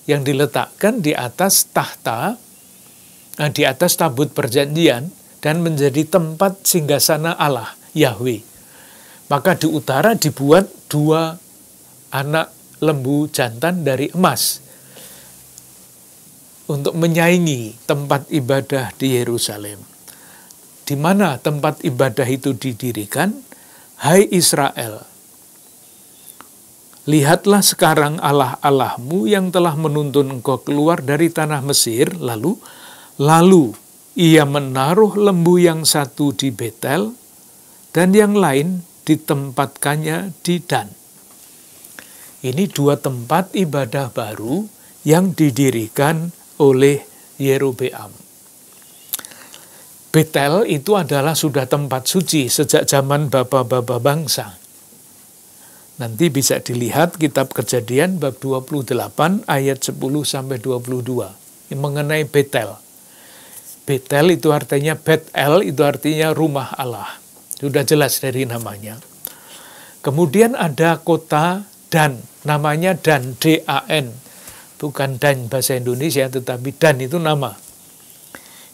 yang diletakkan di atas tahta, di atas tabut perjanjian, dan menjadi tempat singgasana Allah, Yahweh. Maka di utara dibuat 2 anak lembu jantan dari emas untuk menyaingi tempat ibadah di Yerusalem. Di mana tempat ibadah itu didirikan? "Hai Israel, lihatlah sekarang Allah-Allahmu yang telah menuntun engkau keluar dari tanah Mesir." Lalu ia menaruh lembu yang satu di Betel dan yang lain ditempatkannya di Dan. Ini 2 tempat ibadah baru yang didirikan oleh Yerobeam. Betel itu adalah sudah tempat suci sejak zaman bapa-bapa bangsa. Nanti bisa dilihat kitab Kejadian bab 28 ayat 10-22 mengenai Betel. Betel itu artinya Betel, itu artinya rumah Allah. Sudah jelas dari namanya. Kemudian ada kota Dan, namanya Dan, D-A-N. Bukan Dan bahasa Indonesia, tetapi Dan itu nama.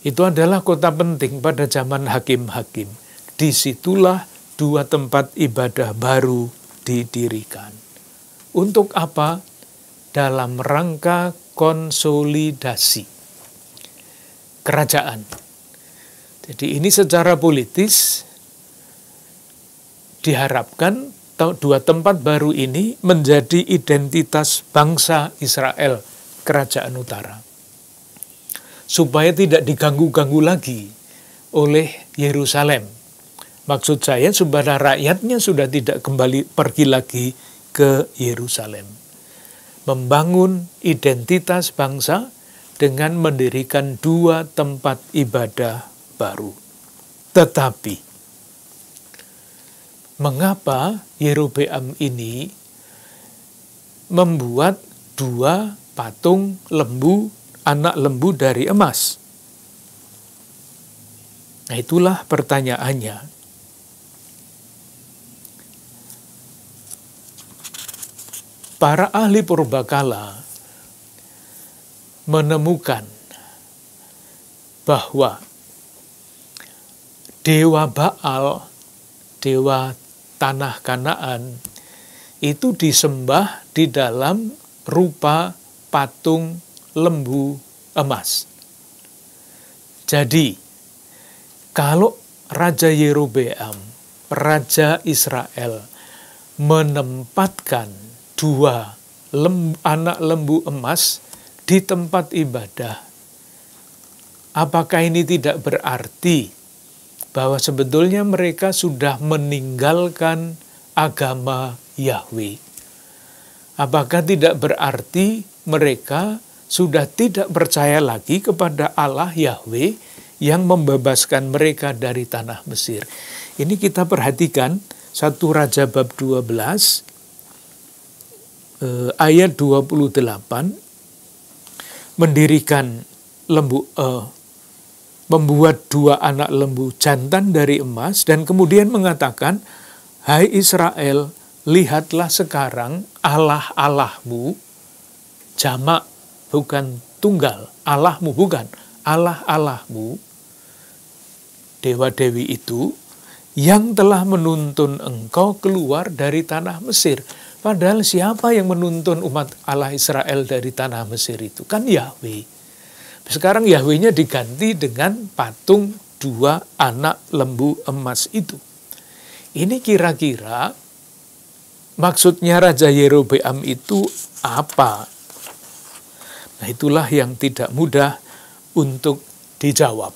Itu adalah kota penting pada zaman hakim-hakim. Disitulah 2 tempat ibadah baru didirikan. Untuk apa? Dalam rangka konsolidasi kerajaan. Jadi ini secara politis diharapkan 2 tempat baru ini menjadi identitas bangsa Israel, kerajaan utara. Supaya tidak diganggu-ganggu lagi oleh Yerusalem. Maksud saya supaya rakyatnya sudah tidak kembali pergi lagi ke Yerusalem. Membangun identitas bangsa dengan mendirikan 2 tempat ibadah baru. Tetapi, mengapa Yerobeam ini membuat 2 patung lembu, anak lembu dari emas? Nah, itulah pertanyaannya. Para ahli purbakala menemukan bahwa dewa Baal, dewa tanah Kanaan, itu disembah di dalam rupa patung lembu emas. Jadi, kalau Raja Yerobeam, Raja Israel, menempatkan dua anak lembu emas di tempat ibadah, apakah ini tidak berarti bahwa sebetulnya mereka sudah meninggalkan agama Yahweh? Apakah tidak berarti mereka sudah tidak percaya lagi kepada Allah Yahweh yang membebaskan mereka dari tanah Mesir? Ini kita perhatikan 1 Raja bab 12 ayat 28, membuat dua anak lembu jantan dari emas, dan kemudian mengatakan, "Hai Israel, lihatlah sekarang Allah-Allahmu," jamak bukan tunggal, Allahmu bukan, Allah-Allahmu, dewa-dewi itu, yang telah menuntun engkau keluar dari tanah Mesir. Padahal siapa yang menuntun umat Allah Israel dari tanah Mesir itu? Kan Yahweh. Sekarang Yahwehnya diganti dengan patung dua anak lembu emas itu. Ini kira-kira maksudnya Raja Yerobeam itu apa? Nah, itulah yang tidak mudah untuk dijawab.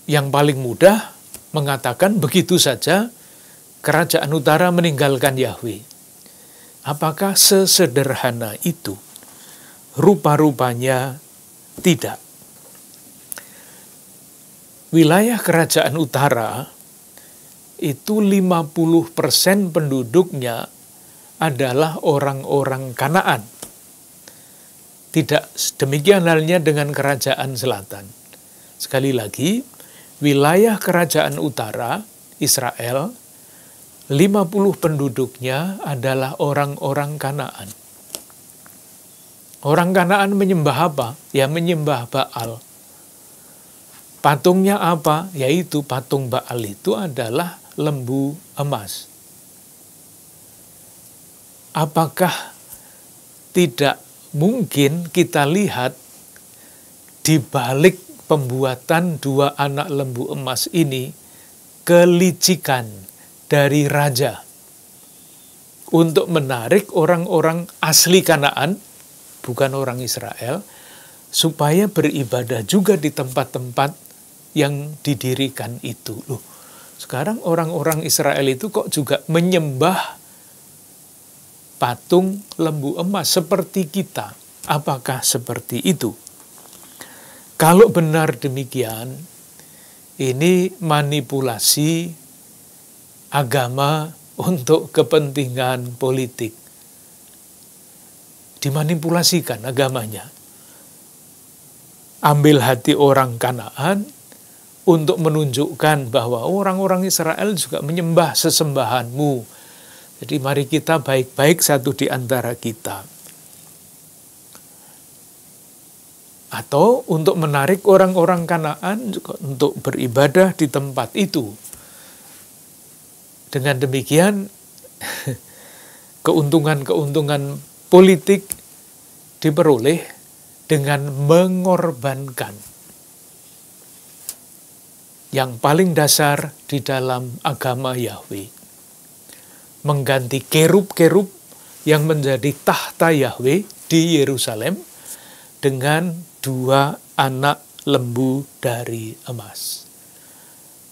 Yang paling mudah mengatakan begitu saja kerajaan utara meninggalkan Yahweh. Apakah sesederhana itu? Rupa-rupanya tidak. Wilayah kerajaan utara itu 50% penduduknya adalah orang-orang Kanaan. Tidak demikian halnya dengan kerajaan selatan. Sekali lagi, wilayah kerajaan utara, Israel, 50 penduduknya adalah orang-orang Kanaan. Orang Kanaan menyembah apa? Ya menyembah Baal. Patungnya apa? Yaitu patung Baal itu adalah lembu emas. Apakah tidak mungkin kita lihat di balik pembuatan dua anak lembu emas ini kelicikan dari raja untuk menarik orang-orang asli Kanaan, bukan orang Israel, supaya beribadah juga di tempat-tempat yang didirikan itu. Loh, sekarang orang-orang Israel itu kok juga menyembah patung lembu emas seperti kita? Apakah seperti itu? Kalau benar demikian, ini manipulasi agama untuk kepentingan politik. Dimanipulasikan agamanya. Ambil hati orang Kanaan untuk menunjukkan bahwa orang-orang Israel juga menyembah sesembahanmu. Jadi mari kita baik-baik satu di antara kita. Atau untuk menarik orang-orang Kanaan juga untuk beribadah di tempat itu. Dengan demikian, keuntungan-keuntungan politik diperoleh dengan mengorbankan yang paling dasar di dalam agama Yahweh. Mengganti kerub-kerub yang menjadi tahta Yahweh di Yerusalem dengan dua anak lembu dari emas.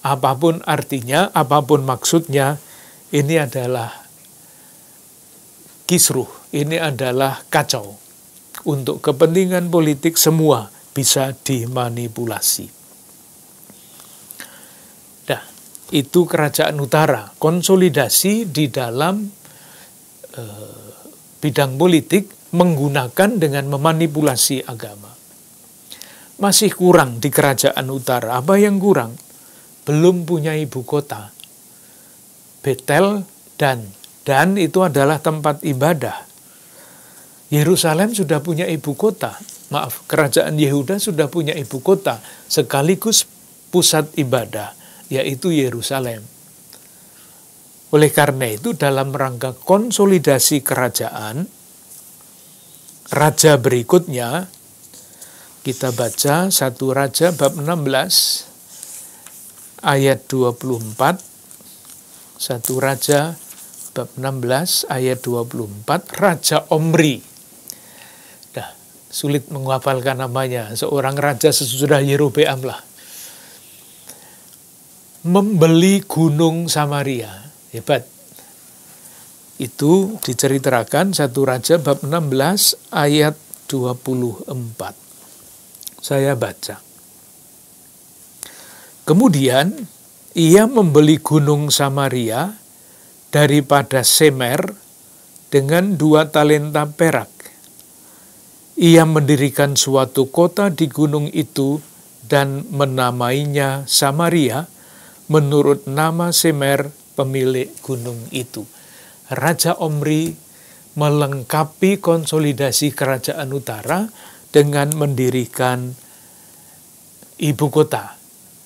Apapun artinya, apapun maksudnya, ini adalah kisruh, ini adalah kacau. Untuk kepentingan politik semua bisa dimanipulasi. Nah, itu kerajaan utara, konsolidasi di dalam bidang politik menggunakan dengan memanipulasi agama. Masih kurang di kerajaan utara. Apa yang kurang? Belum punya ibu kota. Betel dan itu adalah tempat ibadah. Yerusalem sudah punya ibu kota. Kerajaan Yehuda sudah punya ibu kota. Sekaligus pusat ibadah, yaitu Yerusalem. Oleh karena itu, dalam rangka konsolidasi kerajaan, raja berikutnya, kita baca 1 Raja bab 16, ayat 24, 1 Raja bab 16, ayat 24, Raja Omri. Nah, sulit menghafalkan namanya, seorang raja sesudah Yerobeam lah. Membeli gunung Samaria. Hebat. Itu diceritakan 1 Raja bab 16 ayat 24. Saya baca. Kemudian ia membeli gunung Samaria daripada Semer dengan 2 talenta perak. Ia mendirikan suatu kota di gunung itu dan menamainya Samaria menurut nama Semer, pemilik gunung itu. Raja Omri melengkapi konsolidasi kerajaan utara dengan mendirikan ibu kota,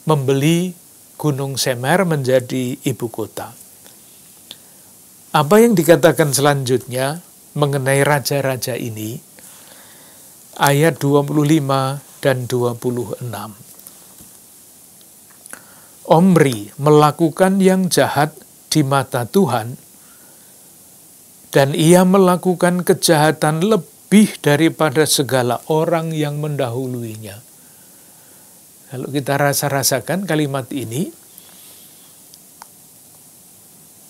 membeli gunung Semer menjadi ibu kota. Apa yang dikatakan selanjutnya mengenai raja-raja ini? Ayat 25 dan 26. Omri melakukan yang jahat di mata Tuhan, dan ia melakukan kejahatan lebih daripada segala orang yang mendahuluinya. Kalau kita rasakan kalimat ini,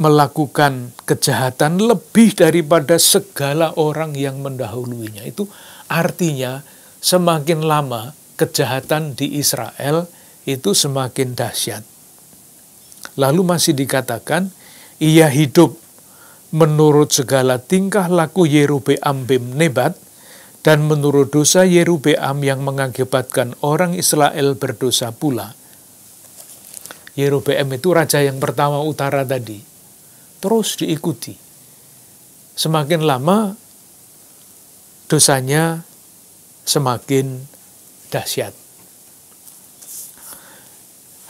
melakukan kejahatan lebih daripada segala orang yang mendahuluinya. Itu artinya semakin lama kejahatan di Israel itu semakin dahsyat. Lalu masih dikatakan, ia hidup menurut segala tingkah laku Yerobeam bin Nebat, dan menurut dosa Yerobeam yang mengakibatkan orang Israel berdosa pula. Yerobeam itu raja yang pertama utara tadi. Terus diikuti. Semakin lama dosanya semakin dahsyat.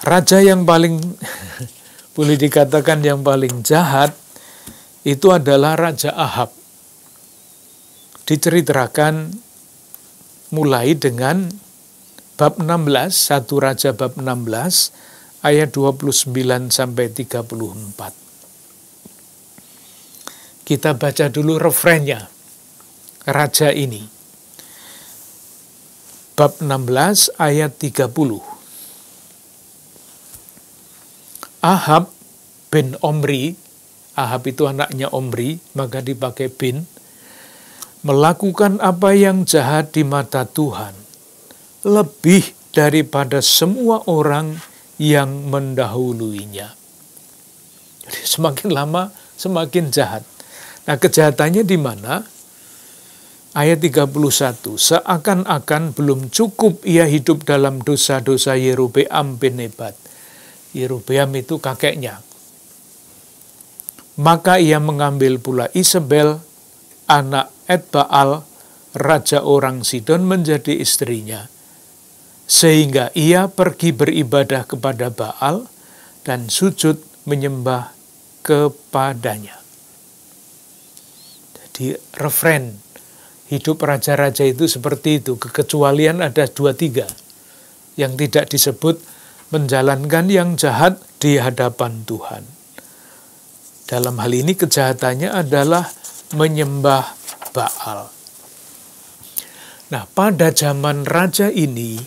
Raja yang paling boleh dikatakan yang paling jahat itu adalah Raja Ahab. Diceritakan mulai dengan bab 16, 1 Raja bab 16 ayat 29 sampai 34. Kita baca dulu refrennya. Raja ini. Bab 16 ayat 30. Ahab bin Omri, Ahab itu anaknya Omri, maka dipakai bin, melakukan apa yang jahat di mata Tuhan, lebih daripada semua orang yang mendahuluinya. Jadi semakin lama semakin jahat. Nah, kejahatannya di mana? Ayat 31, seakan-akan belum cukup ia hidup dalam dosa-dosa Yerobeam bin Nebat. Yerobeam itu kakeknya. Maka ia mengambil pula Isabel, anak Etbaal, raja orang Sidon, menjadi istrinya. Sehingga ia pergi beribadah kepada Baal dan sujud menyembah kepadanya. Jadi refren hidup raja-raja itu seperti itu. Kekecualian ada 2-3 yang tidak disebut menjalankan yang jahat di hadapan Tuhan. Dalam hal ini kejahatannya adalah menyembah Baal. Nah, pada zaman raja ini,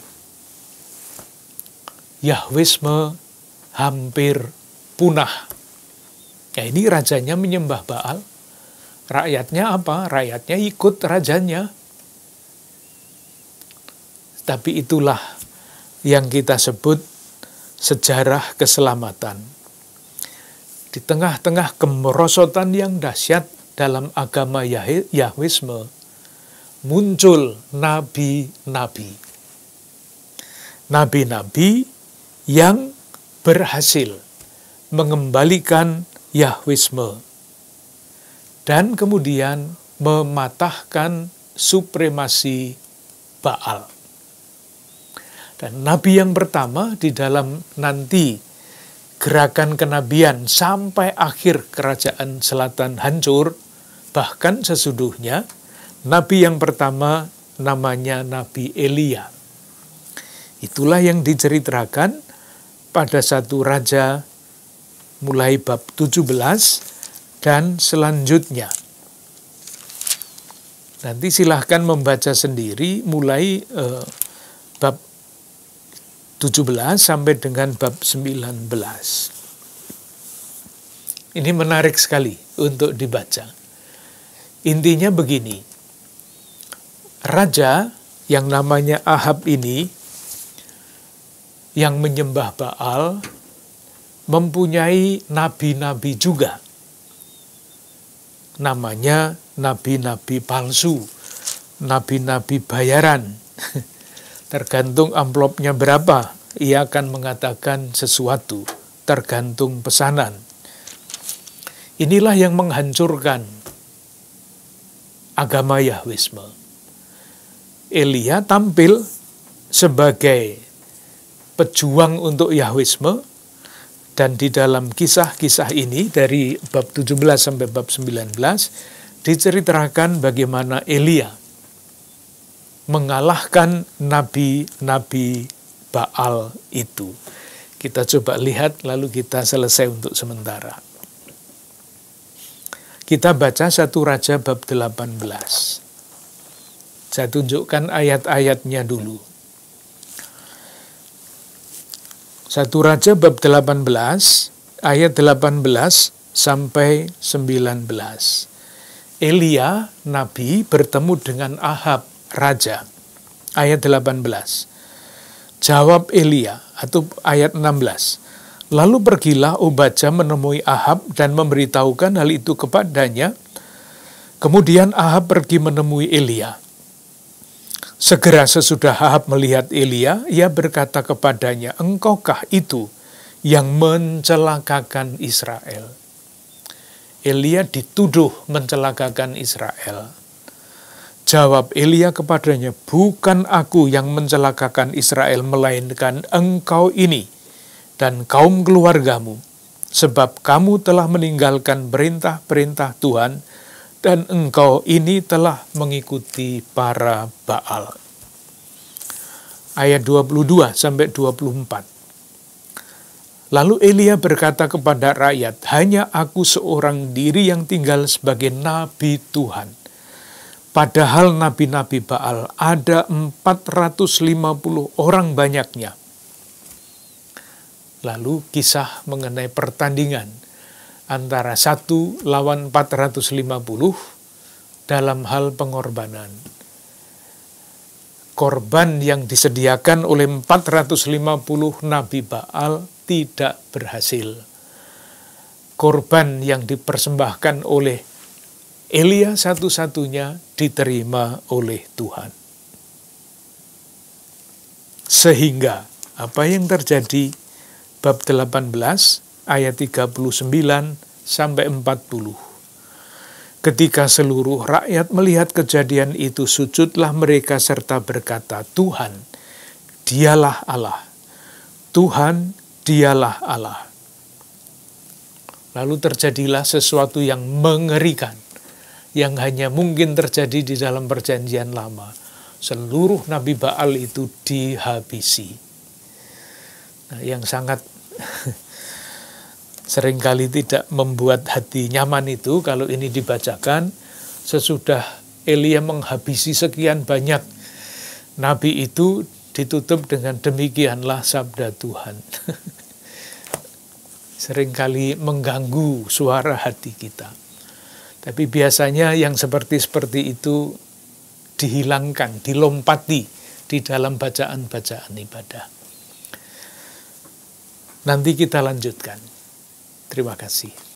Yahwisme hampir punah. Ya, ini rajanya menyembah Baal. Rakyatnya apa? Rakyatnya ikut rajanya. Tapi itulah yang kita sebut sejarah keselamatan. Di tengah-tengah kemerosotan yang dahsyat dalam agama Yahwisme, muncul nabi-nabi. Nabi-nabi yang berhasil mengembalikan Yahwisme dan kemudian mematahkan supremasi Baal. Dan nabi yang pertama di dalam nanti gerakan kenabian sampai akhir kerajaan selatan hancur, bahkan sesudahnya, nabi yang pertama namanya Nabi Elia. Itulah yang diceritakan pada 1 Raja mulai bab 17 dan selanjutnya. Nanti silahkan membaca sendiri mulai bab 17 sampai dengan bab 19. Ini menarik sekali untuk dibaca. Intinya begini, raja yang namanya Ahab ini, yang menyembah Baal, mempunyai nabi-nabi juga. Namanya nabi-nabi palsu, nabi-nabi bayaran. Tergantung amplopnya berapa, ia akan mengatakan sesuatu, tergantung pesanan. Inilah yang menghancurkan agama Yahwisme. Elia tampil sebagai pejuang untuk Yahwisme, dan di dalam kisah-kisah ini dari bab 17 sampai bab 19 diceritakan bagaimana Elia mengalahkan nabi-nabi Baal itu. Kita coba lihat lalu kita selesai untuk sementara. Kita baca 1 Raja bab 18. Saya tunjukkan ayat-ayatnya dulu. 1 Raja bab 18 ayat 18 sampai 19. Elia nabi bertemu dengan Ahab raja. Ayat 18. Jawab Elia atau ayat 16. Lalu pergilah Obadya menemui Ahab dan memberitahukan hal itu kepadanya. Kemudian Ahab pergi menemui Elia. Segera sesudah Ahab melihat Elia, ia berkata kepadanya, "Engkaukah itu yang mencelakakan Israel?" Elia dituduh mencelakakan Israel. Jawab Elia kepadanya, "Bukan aku yang mencelakakan Israel, melainkan engkau ini dan kaum keluargamu, sebab kamu telah meninggalkan perintah-perintah Tuhan, dan engkau ini telah mengikuti para Baal." Ayat 22 sampai 24. Lalu Elia berkata kepada rakyat, "Hanya aku seorang diri yang tinggal sebagai nabi Tuhan. Padahal nabi-nabi Baal ada 450 orang banyaknya." Lalu kisah mengenai pertandingan antara 1 lawan 450 dalam hal pengorbanan. Korban yang disediakan oleh 450 nabi Baal tidak berhasil. Korban yang dipersembahkan oleh Elia satu-satunya diterima oleh Tuhan. Sehingga apa yang terjadi? Bab 18 ayat 39 sampai 40. Ketika seluruh rakyat melihat kejadian itu, sujudlah mereka serta berkata, "Tuhan, Dialah Allah. Tuhan, Dialah Allah." Lalu terjadilah sesuatu yang mengerikan, yang hanya mungkin terjadi di dalam perjanjian lama. Seluruh nabi Baal itu dihabisi. Nah, yang sangat seringkali tidak membuat hati nyaman itu kalau ini dibacakan sesudah Elia menghabisi sekian banyak nabi itu, ditutup dengan demikianlah sabda Tuhan. Seringkali mengganggu suara hati kita. Tapi biasanya yang seperti itu dihilangkan, dilompati di dalam bacaan-bacaan ibadah. Nanti kita lanjutkan. Terima kasih.